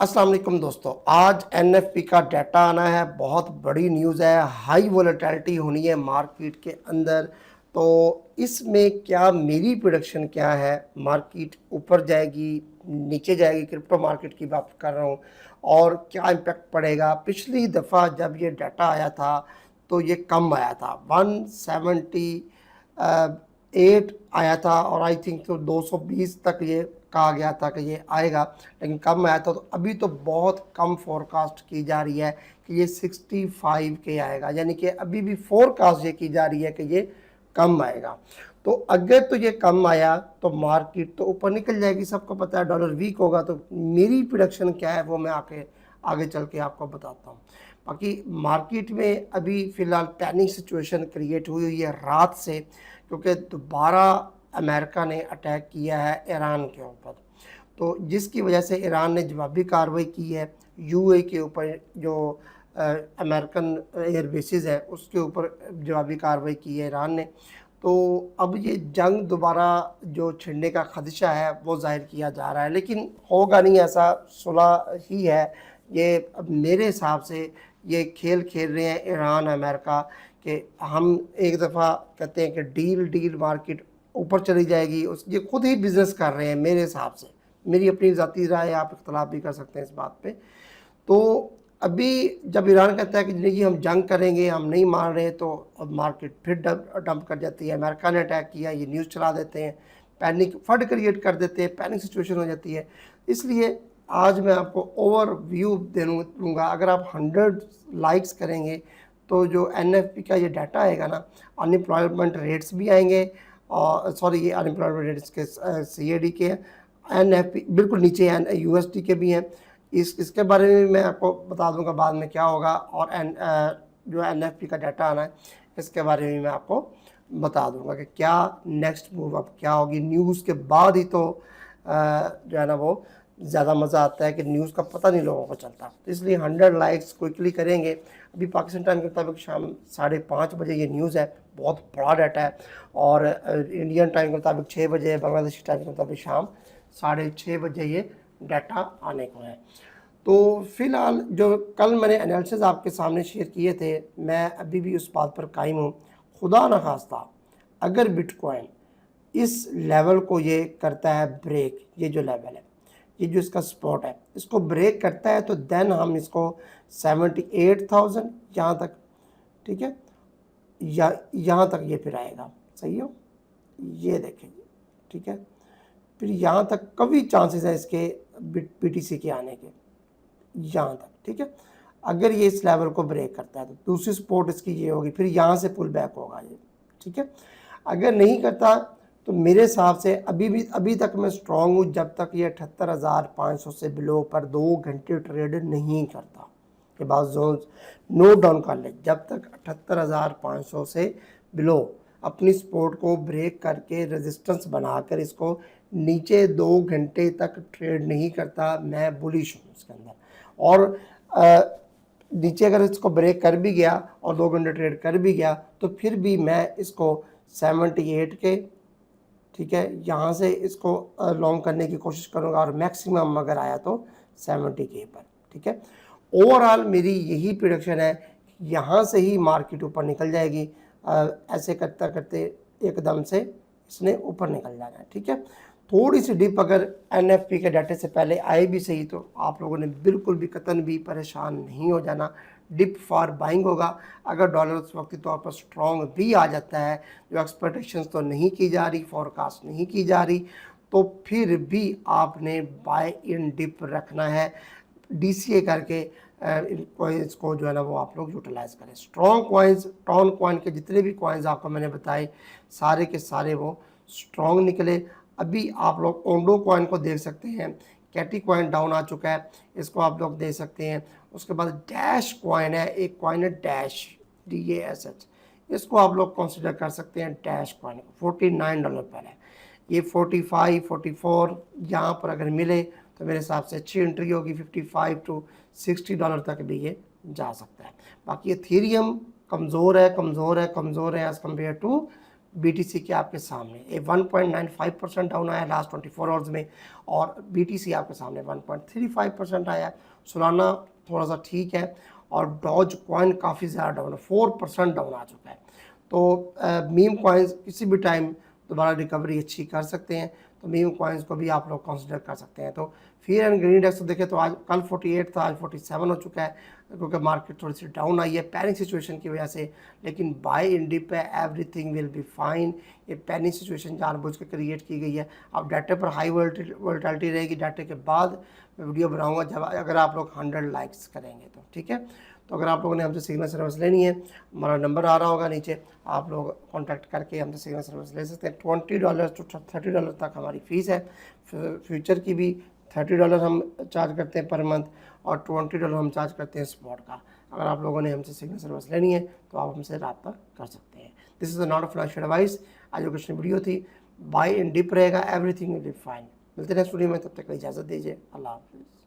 अस्सलाम वालेकुम दोस्तों, आज एनएफपी का डाटा आना है। बहुत बड़ी न्यूज़ है, हाई वोलेटिलिटी होनी है मार्केट के अंदर। तो इसमें क्या मेरी प्रेडिक्शन क्या है, मार्केट ऊपर जाएगी नीचे जाएगी, क्रिप्टो मार्केट की बात कर रहा हूँ, और क्या इम्पैक्ट पड़ेगा। पिछली दफ़ा जब ये डाटा आया था तो ये कम आया था, 178 आया था, और आई थिंक तो 220 तक ये कहा गया था कि ये आएगा, लेकिन कम आया था। तो अभी तो बहुत कम फोरकास्ट की जा रही है कि ये 65 के आएगा, यानी कि अभी भी फोरकास्ट ये की जा रही है कि ये कम आएगा। तो अगर तो ये कम आया तो मार्केट तो ऊपर निकल जाएगी, सबको पता है डॉलर वीक होगा। तो मेरी प्रोडक्शन क्या है वो मैं आगे चल के आपको बताता हूँ। बाकी मार्केट में अभी फ़िलहाल पैनिक सिचुएशन क्रिएट हुई है रात से, क्योंकि दोबारा अमेरिका ने अटैक किया है ईरान के ऊपर। तो जिसकी वजह से ईरान ने जवाबी कार्रवाई की है यूएई के ऊपर, जो अमेरिकन एयर बेसिस है उसके ऊपर जवाबी कार्रवाई की है ईरान ने। तो अब ये जंग दोबारा जो छिड़ने का खदशा है वो जाहिर किया जा रहा है, लेकिन होगा नहीं ऐसा, सुलह ही है ये। अब मेरे हिसाब से ये खेल खेल रहे हैं ईरान अमेरिका कि हम एक दफ़ा कहते हैं कि डील डील मार्केट ऊपर चली जाएगी, उस ये खुद ही बिज़नेस कर रहे हैं मेरे हिसाब से। मेरी अपनी ज़ाती राय है, आप इख्तलाफ भी कर सकते हैं इस बात पे। तो अभी जब ईरान कहता है कि नहीं जी हम जंग करेंगे, हम नहीं मार रहे, तो अब मार्केट फिर डंप कर जाती है। अमेरिका ने अटैक किया, ये न्यूज़ चला देते हैं, पैनिक फंड क्रिएट कर देते हैं, पैनिक सिचुएशन हो जाती है। इसलिए आज मैं आपको ओवर व्यू दूंगा। अगर आप 100 लाइक्स करेंगे तो जो एनएफपी का ये डाटा आएगा ना, अनएम्प्लॉयमेंट रेट्स भी आएंगे, और सॉरी ये अनएम्प्लॉयमेंट रेट्स के सीएडी के, एनएफपी बिल्कुल नीचे यूएसडी के भी हैं। इसके बारे में मैं आपको बता दूंगा बाद में क्या होगा, और जो एनएफपी का डाटा आना है इसके बारे में मैं आपको बता दूंगा कि क्या नेक्स्ट मूव अब क्या होगी। न्यूज़ के बाद ही तो जो है ना वो ज़्यादा मज़ा आता है कि न्यूज़ का पता नहीं लोगों को चलता। तो इसलिए 100 लाइक्स क्विकली करेंगे। अभी पाकिस्तान टाइम के मुताबिक शाम 5:30 बजे ये न्यूज़ है, बहुत बड़ा डाटा है। और इंडियन टाइम के मुताबिक 6 बजे, बांग्लादेशी टाइम के मुताबिक शाम 6:30 बजे ये डाटा आने को है। तो फ़िलहाल जो कल मैंने एनालिसिस आपके सामने शेयर किए थे, मैं अभी भी उस बात पर कायम हूँ। खुदा न खास्ता अगर बिटकॉइन इस लेवल को ये करता है ब्रेक, ये जो लेवल है, ये जो इसका स्पॉट है, इसको ब्रेक करता है, तो देन हम इसको 78,000 यहाँ तक, ठीक है, या यहाँ तक ये फिर आएगा। सही हो, ये देखें, ठीक है। फिर यहाँ तक कभी चांसेस है इसके बीटीसी के आने के, यहाँ तक, ठीक है। अगर ये इस लेवल को ब्रेक करता है तो दूसरी सपोर्ट इसकी ये होगी, फिर यहाँ से पुल बैक होगा ये, ठीक है। अगर नहीं करता तो मेरे हिसाब से अभी तक मैं स्ट्रॉन्ग हूँ, जब तक ये 78,500 से बिलो पर 2 घंटे ट्रेड नहीं करता। ये बात जोन नोट डाउन कर ले, जब तक 78,500 से बिलो अपनी सपोर्ट को ब्रेक करके रेजिस्टेंस बनाकर इसको नीचे 2 घंटे तक ट्रेड नहीं करता, मैं बुलिश हूँ इसके अंदर। और नीचे अगर इसको ब्रेक कर भी गया और 2 घंटे ट्रेड कर भी गया तो फिर भी मैं इसको 78 के, ठीक है, यहाँ से इसको लॉन्ग करने की कोशिश करूँगा, और मैक्सिमम अगर आया तो 70 के पर, ठीक है। ओवरऑल मेरी यही प्रेडिक्शन है, यहाँ से ही मार्केट ऊपर निकल जाएगी। ऐसे करते करते एकदम से इसने ऊपर निकल जाना है, ठीक है। थोड़ी सी डिप अगर एनएफपी के डाटे से पहले आए भी सही, तो आप लोगों ने बिल्कुल भी कतन भी परेशान नहीं हो जाना। डिप फॉर बाइंग होगा। अगर डॉलर उस वक्त के तौर पर स्ट्रॉन्ग भी आ जाता है, जो एक्सपेक्टेशंस तो नहीं की जा रही, फोरकास्ट नहीं की जा रही, तो फिर भी आपने बाय इन डिप रखना है, डीसीए करके कॉइन्स को जो है ना वो आप लोग यूटिलाइज करें। स्ट्रॉन्ग कॉइन्स, टॉन कॉइन के जितने भी कॉइन्स आपको मैंने बताए, सारे के सारे वो स्ट्रॉन्ग निकले। अभी आप लोग ओंडो कॉइन को देख सकते हैं, कैटी कॉइन डाउन आ चुका है, इसको आप लोग देख सकते हैं। उसके बाद डैश कॉइन है, एक कॉइन है डैश, DASH, इसको आप लोग कंसिडर कर सकते हैं। डैश कॉइन $49 पर है, ये 45, 44 यहाँ पर अगर मिले तो मेरे हिसाब से अच्छी एंट्री होगी। 55 to $60 तक भी ये जा सकता है। बाकी एथेरियम कमज़ोर है एज़ कम्पेयर टू BTC के आपके सामने ये 1.95% डाउन आया लास्ट 24 आवर्स में, और BTC आपके सामने 1.35% आया। सोलाना थोड़ा सा ठीक है, और डॉज कॉइन काफ़ी ज़्यादा डाउन है, 4% डाउन आ चुका है। तो मीम कॉइन्स किसी भी टाइम दोबारा रिकवरी अच्छी कर सकते हैं, तो मीम कॉइन्स को भी आप लोग कंसिडर कर सकते हैं। तो फियर एंड ग्रीन इंडेक्स देखें तो आज कल 48 था, आज 47 हो चुका है, क्योंकि मार्केट थोड़ी सी डाउन आई है पैनिक सिचुएशन की वजह से। लेकिन बाय इन डिप है, एवरीथिंग विल बी फाइन। ये पैनिक सिचुएशन जानबूझ के क्रिएट की गई है। अब डाटे पर हाई वोलेटिलिटी रहेगी, डाटे के बाद मैं वीडियो बनाऊंगा जब अगर आप लोग 100 लाइक्स करेंगे तो, ठीक है। तो अगर आप लोगों ने हमसे सिग्नल सर्विस लेनी है, हमारा नंबर आ रहा होगा नीचे, आप लोग कांटेक्ट करके हमसे सिग्नल सर्विस ले सकते हैं। $20 to $30 तक हमारी फ़ीस है। फ्यूचर की भी $30 हम चार्ज करते हैं पर मंथ, और $20 हम चार्ज करते हैं स्पॉट का। अगर आप लोगों ने हमसे सिग्नल सर्विस लेनी है तो आप हमसे रब्ता कर सकते हैं। This is not a financial advice, education video थी। बाय इन डिप रहेगा, एवरीथिंग विल बी फाइन। मिलते हैं नेक्स्ट वीडियो में, तब तक इजाज़त दीजिए। अल्लाह हाफिज़।